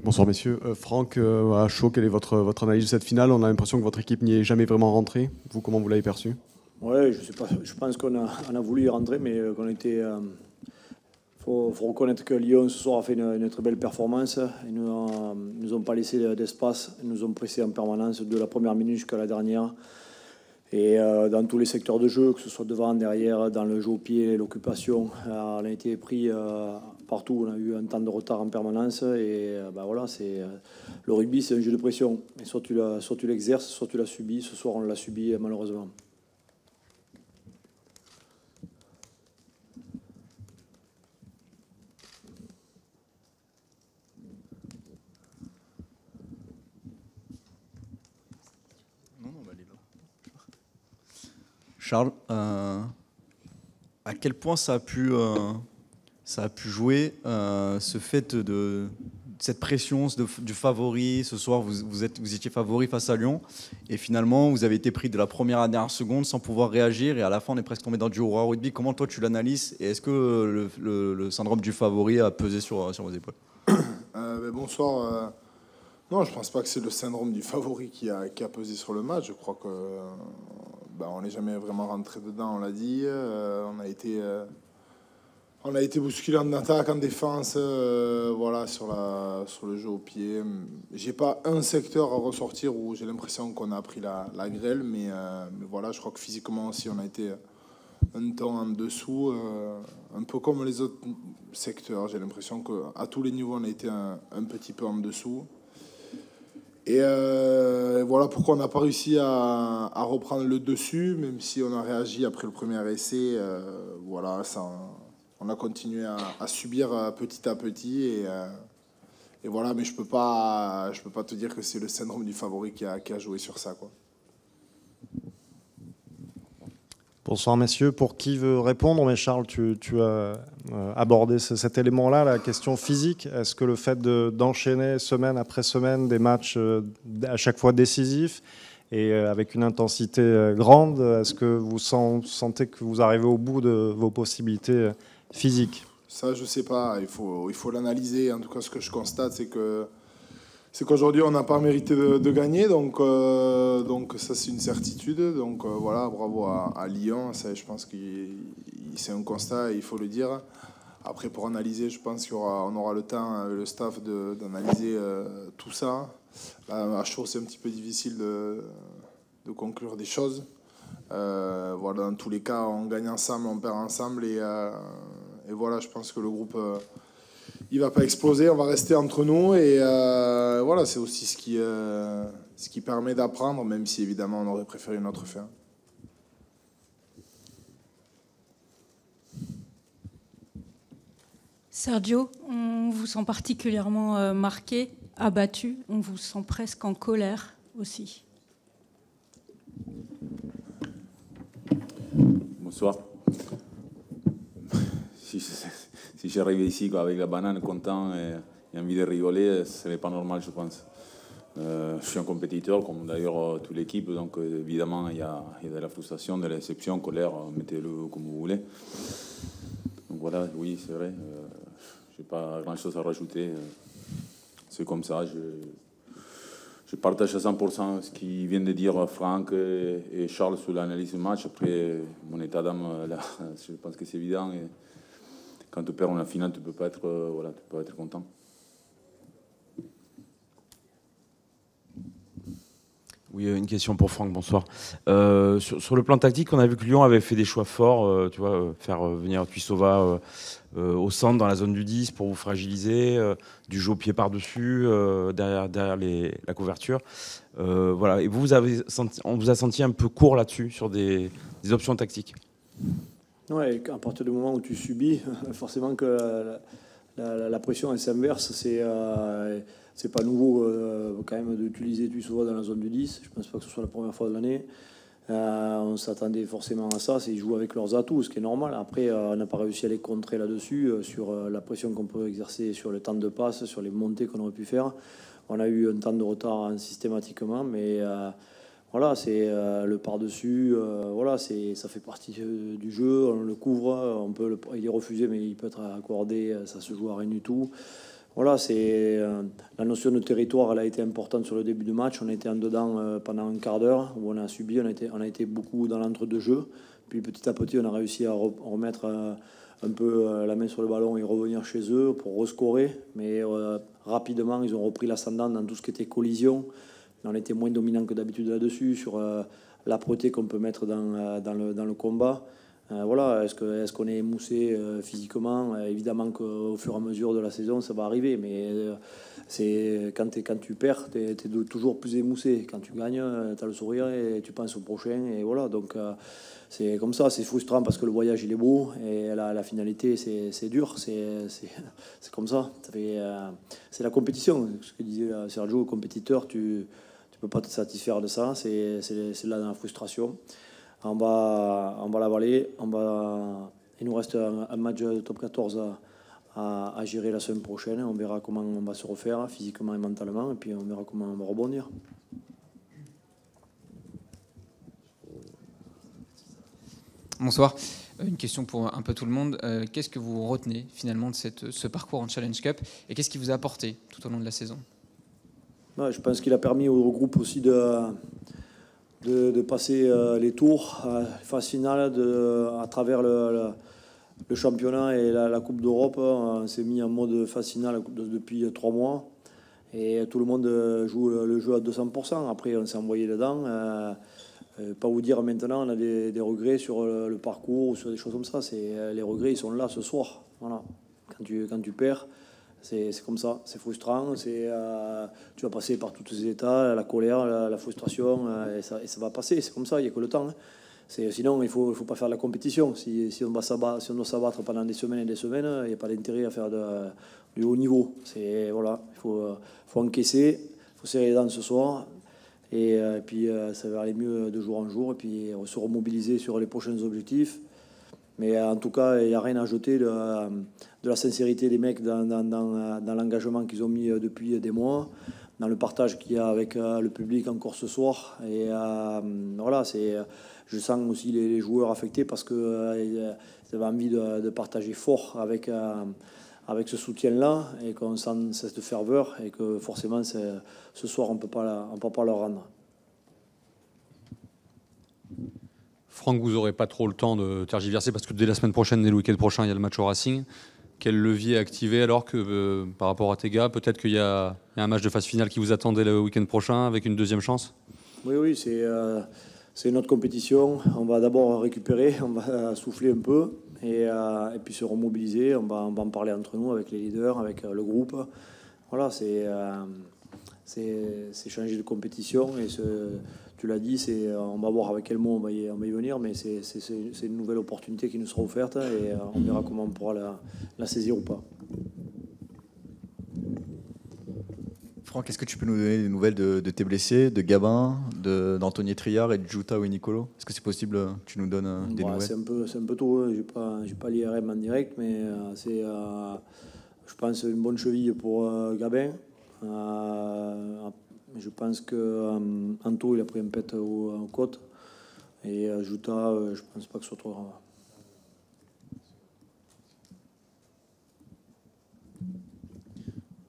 Bonsoir messieurs. Franck, à chaud, quelle est votre analyse de cette finale? On a l'impression que votre équipe n'y est jamais vraiment rentrée. Vous, comment vous l'avez perçue? Ouais, je sais pas. Je pense qu'on a voulu y rentrer, mais qu'on était. Faut reconnaître que Lyon ce soir a fait une très belle performance. Ils nous ont pas laissé d'espace. Ils nous ont pressé en permanence de la première minute jusqu'à la dernière. Et dans tous les secteurs de jeu, que ce soit devant, derrière, dans le jeu au pied, l'occupation, on a été pris partout. On a eu un temps de retard en permanence. Et voilà, le rugby, c'est un jeu de pression. Et soit tu l'exerces, soit tu l'as subi. Ce soir, on l'a subi malheureusement. Charles, à quel point ça a pu jouer ce fait de cette pression du favori? Ce soir, vous étiez favori face à Lyon et finalement, vous avez été pris de la première à la dernière seconde sans pouvoir réagir et à la fin, on est presque tombé dans du Roi Rugby. Comment toi, tu l'analyses et est-ce que le syndrome du favori a pesé sur vos épaules? Bonsoir. Non, je pense pas que c'est le syndrome du favori qui a pesé sur le match. Je crois que on n'est jamais vraiment rentré dedans, on l'a dit. On a été bousculé en attaque, en défense, voilà, sur le jeu au pied. J'ai pas un secteur à ressortir où j'ai l'impression qu'on a pris la grêle, mais voilà, je crois que physiquement aussi on a été un temps en dessous, un peu comme les autres secteurs. J'ai l'impression qu'à tous les niveaux on a été un petit peu en dessous. Et voilà pourquoi on n'a pas réussi à reprendre le dessus, même si on a réagi après le premier essai. Voilà, on a continué à subir petit à petit. Et voilà, mais je peux pas te dire que c'est le syndrome du favori qui a joué sur ça, quoi. Bonsoir messieurs, pour qui veut répondre? Mais Charles, tu as abordé cet élément-là, la question physique. Est-ce que le fait d'enchaîner semaine après semaine des matchs à chaque fois décisifs et avec une intensité grande, est-ce que vous sentez que vous arrivez au bout de vos possibilités physiques? Ça, je sais pas, il faut l'analyser. En tout cas, ce que je constate, c'est qu'aujourd'hui, on n'a pas mérité de gagner, donc ça, c'est une certitude. Donc voilà, bravo à Lyon. Ça, je pense que c'est un constat, il faut le dire. Après, pour analyser, je pense qu'on aura le temps, le staff, d'analyser tout ça. Là, à chaud, c'est un petit peu difficile de conclure des choses. Voilà, dans tous les cas, on gagne ensemble, on perd ensemble. Et voilà, je pense que le groupe... il va pas exploser, on va rester entre nous et voilà, c'est aussi ce qui permet d'apprendre, même si évidemment on aurait préféré une autre fin. Sergio, on vous sent particulièrement marqué, abattu, on vous sent presque en colère aussi. Bonsoir. Si j'arrive ici avec la banane content et envie de rigoler, ce n'est pas normal, je pense. Je suis un compétiteur, comme d'ailleurs toute l'équipe, donc évidemment il y a de la frustration, de la déception, colère, mettez-le comme vous voulez. Donc voilà, oui, c'est vrai, je n'ai pas grand-chose à rajouter. C'est comme ça, je partage à 100% ce qu'ils viennent de dire Franck et Charles sur l'analyse du match. Après, mon état d'âme, là, je pense que c'est évident. Et quand tu perds en la finale, tu peux pas être content. Oui, une question pour Franck, bonsoir. Sur le plan tactique, on a vu que Lyon avait fait des choix forts, tu vois, faire venir Tuisova au centre, dans la zone du 10, pour vous fragiliser, du jeu au pied par-dessus, derrière la couverture. Voilà. Et on vous a senti un peu court là-dessus, sur des options tactiques. Ouais, à partir du moment où tu subis, forcément que la pression elle s'inverse. C'est pas nouveau quand même d'utiliser Tuisova dans la zone du 10. Je pense pas que ce soit la première fois de l'année. On s'attendait forcément à ça. Ils jouent avec leurs atouts, ce qui est normal. Après, on n'a pas réussi à les contrer là-dessus, sur la pression qu'on peut exercer sur le temps de passe, sur les montées qu'on aurait pu faire. On a eu un temps de retard systématiquement, mais voilà, c'est le par-dessus. Voilà, ça fait partie du jeu. On le couvre, il est refusé, mais il peut être accordé. Ça se joue à rien du tout. Voilà, la notion de territoire, elle a été importante sur le début du match. On était en dedans pendant un quart d'heure où on a subi, on a été beaucoup dans l'entre-deux-jeux. Puis petit à petit, on a réussi à remettre un peu la main sur le ballon et revenir chez eux pour rescorer. Mais rapidement, ils ont repris l'ascendant dans tout ce qui était collision. On était moins dominant que d'habitude là-dessus, sur l'âpreté qu'on peut mettre dans le combat. Voilà, est-ce qu'on est émoussé physiquement? Évidemment qu'au fur et à mesure de la saison, ça va arriver. Mais quand tu perds, tu es toujours plus émoussé. Quand tu gagnes, tu as le sourire et tu penses au prochain. Et voilà, donc c'est comme ça, c'est frustrant parce que le voyage, il est beau. Et la finalité, c'est dur. C'est comme ça. C'est la compétition. Ce que disait Sergio, compétiteur, tu peux pas te satisfaire de ça. C'est là dans la frustration. On va l'avaler. Il nous reste un match de top 14 à gérer la semaine prochaine. On verra comment on va se refaire physiquement et mentalement. Et puis on verra comment on va rebondir. Bonsoir. Une question pour un peu tout le monde. Qu'est-ce que vous retenez finalement de ce parcours en Challenge Cup et qu'est-ce qui vous a apporté tout au long de la saison? Je pense qu'il a permis au groupe aussi de passer les tours, phase finale, à travers le championnat et la Coupe d'Europe. On s'est mis en mode phase finale depuis 3 mois et tout le monde joue le jeu à 200%. Après, on s'est envoyé dedans. Pas vous dire maintenant on a des regrets sur le parcours ou sur des choses comme ça. Les regrets, ils sont là ce soir. Voilà. Quand tu perds, c'est comme ça, c'est frustrant. Tu vas passer par tous ces états, la colère, la frustration, et ça va passer. C'est comme ça, il n'y a que le temps. Sinon, il faut pas faire de la compétition. Si on doit s'abattre pendant des semaines et des semaines, il n'y a pas d'intérêt à faire du haut niveau. Voilà, il faut encaisser, il faut serrer les dents ce soir. Et puis ça va aller mieux de jour en jour. Et puis se remobiliser sur les prochains objectifs. Mais en tout cas, il n'y a rien à jeter de la sincérité des mecs dans l'engagement qu'ils ont mis depuis des mois, dans le partage qu'il y a avec le public encore ce soir. Et voilà, je sens aussi les joueurs affectés parce qu'ils avaient envie de partager fort avec ce soutien-là et qu'on sent cette ferveur et que forcément, ce soir, on ne peut pas leur rendre. Franck, vous n'aurez pas trop le temps de tergiverser parce que dès la semaine prochaine, dès le week-end prochain, il y a le match au Racing. Quel levier activer alors que par rapport à tes gars, peut-être qu'il y a un match de phase finale qui vous attendait le week-end prochain avec une deuxième chance? Oui, c'est notre compétition. On va d'abord récupérer, on va souffler un peu et puis se remobiliser. On va en parler entre nous avec les leaders, avec le groupe. Voilà, c'est changer de compétition et tu l'as dit, on va voir avec quel mot on va y venir, mais c'est une nouvelle opportunité qui nous sera offerte et on verra comment on pourra la saisir ou pas. Franck, est-ce que tu peux nous donner des nouvelles de tes blessés, de Gabin, d'Anthony Triard et de Juta ou Nicolo? Est-ce que c'est possible que tu nous donnes des nouvelles? C'est un peu tôt, hein. J'ai pas l'IRM en direct, mais je pense une bonne cheville pour Gabin. Je pense que Anto il a pris un pet aux côtes et Juta, je pense pas que ce soit trop grave.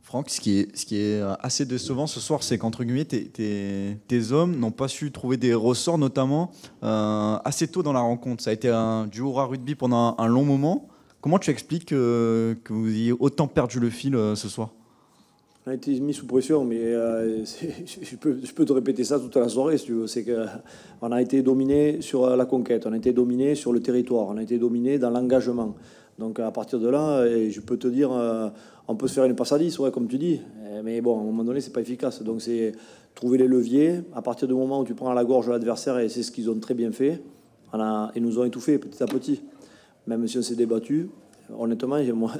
Franck, ce qui est assez décevant ce soir, c'est qu'entre guillemets, tes hommes n'ont pas su trouver des ressorts, notamment assez tôt dans la rencontre. Ça a été un duo à rugby pendant un long moment. Comment tu expliques que vous ayez autant perdu le fil ce soir? On a été mis sous pression, mais je peux te répéter ça toute la soirée, si tu veux. C'est qu'on a été dominé sur la conquête, on a été dominé sur le territoire, on a été dominé dans l'engagement. Donc à partir de là, je peux te dire, on peut se faire une passe à 10, ouais, comme tu dis. Mais bon, à un moment donné, c'est pas efficace. Donc c'est trouver les leviers. À partir du moment où tu prends à la gorge l'adversaire, et c'est ce qu'ils ont très bien fait, ils nous ont étouffés petit à petit. Même si on s'est débattu, honnêtement, moi...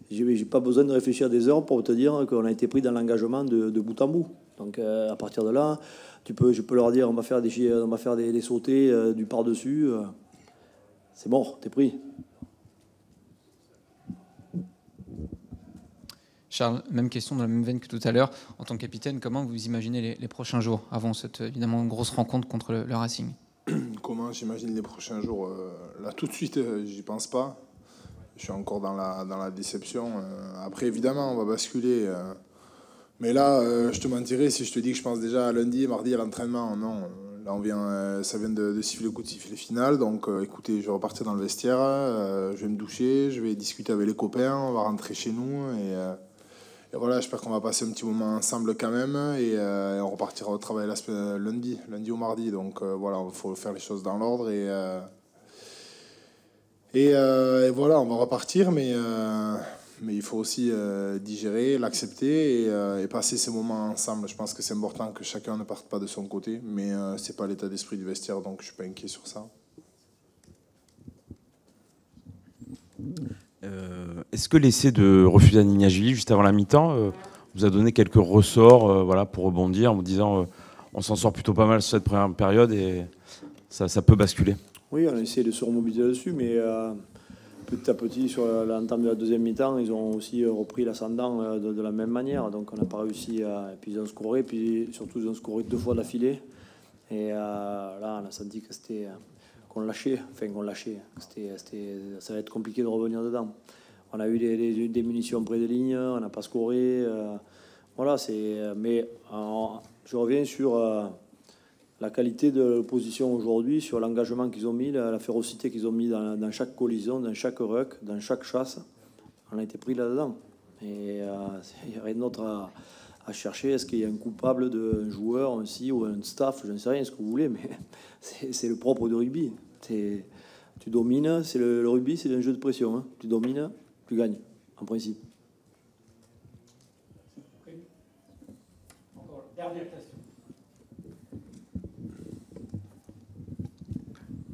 J'ai pas besoin de réfléchir des heures pour te dire qu'on a été pris dans l'engagement de bout en bout. Donc à partir de là, je peux leur dire on va faire des sautés du par-dessus. C'est mort, t'es pris. Charles, même question dans la même veine que tout à l'heure. En tant que capitaine, comment vous imaginez les prochains jours avant cette évidemment grosse rencontre contre le Racing? Comment j'imagine les prochains jours? Là tout de suite, j'y pense pas. Je suis encore dans la déception. Après, évidemment, on va basculer. Mais là, je te mentirais si je te dis que je pense déjà à lundi et mardi à l'entraînement. Non, là, ça vient de siffler le coup de sifflet final. Donc, écoutez, je vais repartir dans le vestiaire. Je vais me doucher. Je vais discuter avec les copains. On va rentrer chez nous. Et voilà, j'espère qu'on va passer un petit moment ensemble quand même. Et on repartira au travail lundi ou mardi. Donc, voilà, il faut faire les choses dans l'ordre. Et voilà, on va repartir, mais il faut aussi digérer, l'accepter et passer ces moments ensemble. Je pense que c'est important que chacun ne parte pas de son côté, mais ce n'est pas l'état d'esprit du vestiaire, donc je ne suis pas inquiet sur ça. Est-ce que l'essai de refuser Nignashvili juste avant la mi-temps vous a donné quelques ressorts voilà, pour rebondir en vous disant on s'en sort plutôt pas mal sur cette première période et ça peut basculer? Oui, on a essayé de se remobiliser dessus, mais petit à petit, sur l'entame de la deuxième mi-temps, ils ont aussi repris l'ascendant de la même manière. Donc on n'a pas réussi à... Puis ils ont scoré, puis surtout ils ont scoré 2 fois d'affilée. Et là, on a senti que c'était... qu'on lâchait. Ça allait être compliqué de revenir dedans. On a eu des munitions près des lignes, on n'a pas scoré. Voilà, mais je reviens sur... la qualité de l'opposition aujourd'hui, sur l'engagement qu'ils ont mis, la férocité qu'ils ont mis dans chaque collision, dans chaque ruck, dans chaque chasse, on a été pris là-dedans. Et il n'y a rien d'autre à chercher. Est-ce qu'il y a un coupable d'un joueur aussi, ou un staff, je ne sais rien, ce que vous voulez, mais c'est le propre du rugby. Tu domines, le rugby, c'est un jeu de pression. Hein. Tu domines, tu gagnes, en principe. Encore dernière question.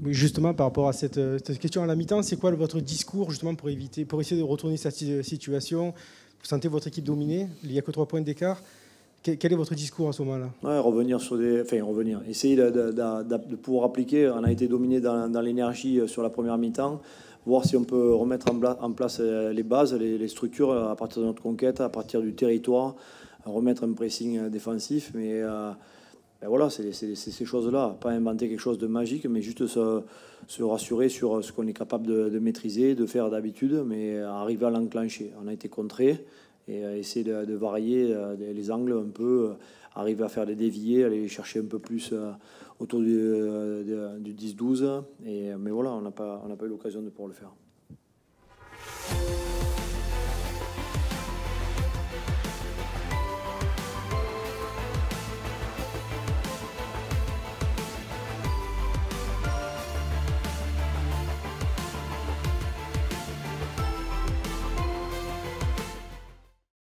Oui, justement, par rapport à cette question à la mi-temps, c'est quoi votre discours justement pour essayer de retourner cette situation? Vous sentez votre équipe dominée, il n'y a que 3 points d'écart. Quel est votre discours à ce moment-là? Revenir. Essayer de pouvoir appliquer. On a été dominé dans l'énergie sur la première mi-temps. Voir si on peut remettre en place les bases, les structures à partir de notre conquête, à partir du territoire, remettre un pressing défensif, mais voilà, c'est ces choses-là. Pas inventer quelque chose de magique, mais juste se rassurer sur ce qu'on est capable de maîtriser, de faire d'habitude, mais arriver à l'enclencher. On a été contré et essayer de varier les angles un peu, arriver à faire des déviés, aller chercher un peu plus autour du 10-12. Mais voilà, on n'a pas eu l'occasion de pouvoir le faire.